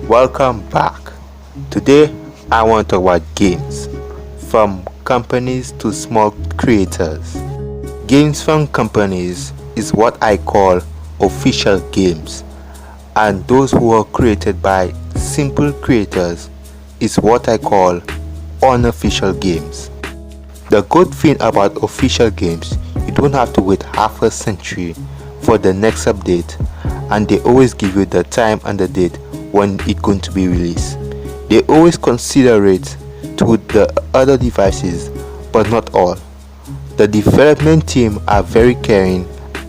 Welcome back. Today I want to talk about games, from companies to small creators. Games from companies is what I call official games, and those who are created by simple creators is what I call unofficial games. The good thing about official games, you don't have to wait half a century for the next update, and they always give you the time and the date when it's going to be released. They always consider it to the other devices, but not all. The development team are very caring.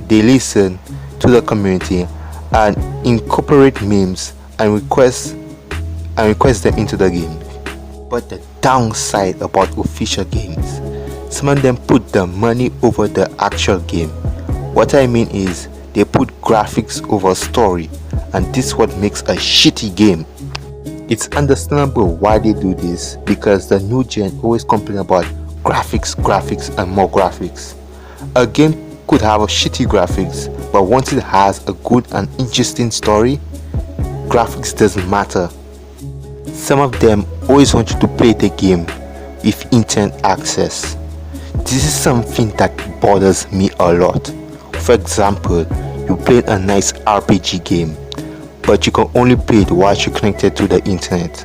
They listen to the community and incorporate memes and request them into the game. But the downside about official games, some of them put the money over the actual game. What I mean is they put graphics over story, and this is what makes a shitty game. It's understandable why they do this, because the new gen always complain about graphics and more graphics. A game could have a shitty graphics, but once it has a good and interesting story, graphics doesn't matter. Some of them always want you to play the game with internet access. This is something that bothers me a lot. For example, you play a nice RPG game, but you can only play it while you're connected to the internet.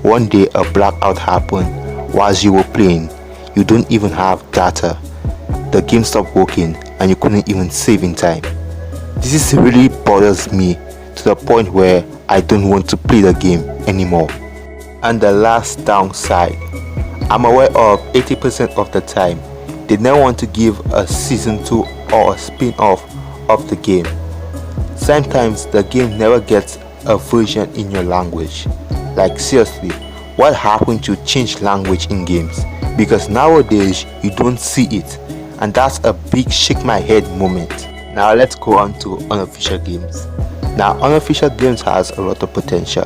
One day a blackout happened whilst you were playing. You don't even have data. The game stopped working and you couldn't even save in time. This really bothers me to the point where I don't want to play the game anymore. And the last downside, I'm aware of 80% of the time they never want to give a season 2 or a spin-off of the game. Sometimes the game never gets a version in your language. Like seriously, what happened to change language in games? Because nowadays you don't see it, and that's a big shake my head moment. Now let's go on to unofficial games. Now unofficial games has a lot of potential.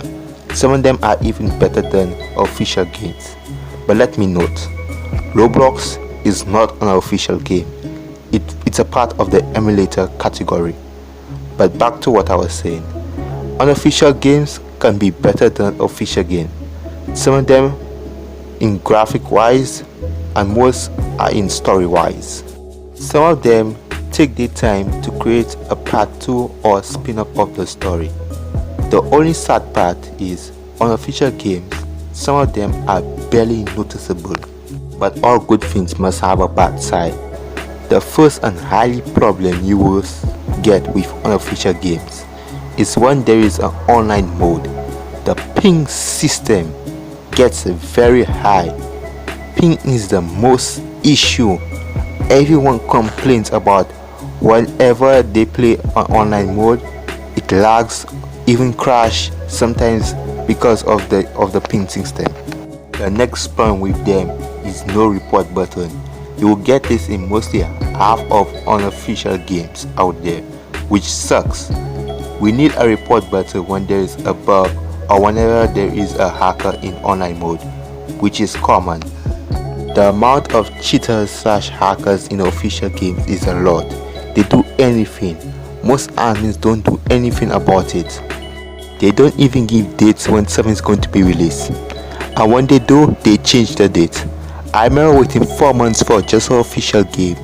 Some of them are even better than official games. But let me note, Roblox is not an official game. It's a part of the emulator category. But back to what I was saying, unofficial games can be better than official games. Some of them in graphic wise, and most are in story wise. Some of them take the time to create a part 2 or spin-off of the story. The only sad part is unofficial games, some of them are barely noticeable. But all good things must have a bad side. The first and highly problem you will get with unofficial games is when there is an online mode. The ping system gets very high. Ping is the most issue everyone complains about. Whenever they play on online mode, it lags, even crash sometimes because of the ping system. The next problem with them is no report button. You will get this in mostly half of unofficial games out there, which sucks. We need a report button when there is a bug or whenever there is a hacker in online mode, which is common. The amount of cheaters / hackers in official games is a lot. They do anything. Most admins don't do anything about it. They don't even give dates when something is going to be released, and when they do, they change the date. I remember waiting 4 months for just an official game,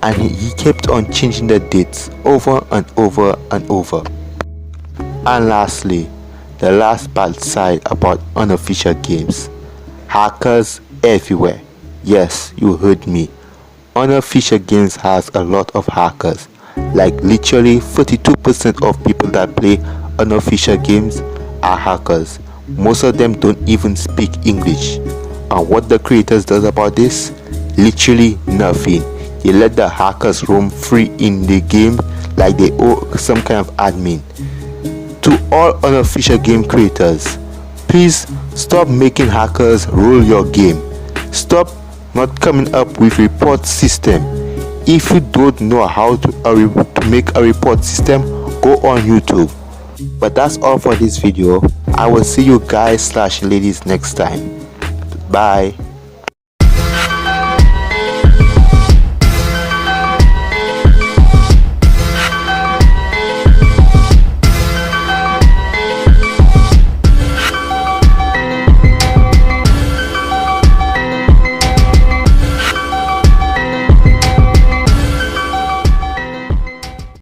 and he kept on changing the dates over and over and over. And lastly, the last bad side about unofficial games, hackers everywhere. Yes, you heard me. Unofficial games has a lot of hackers. Like literally 32% of people that play unofficial games are hackers. Most of them don't even speak English. And what the creators does about this? Literally nothing. They let the hackers roam free in the game like they owe some kind of admin. To all unofficial game creators, please stop making hackers rule your game. Stop not coming up with report system. If you don't know how to make a report system, go on YouTube. But that's all for this video. I will see you guys / ladies next time. Bye.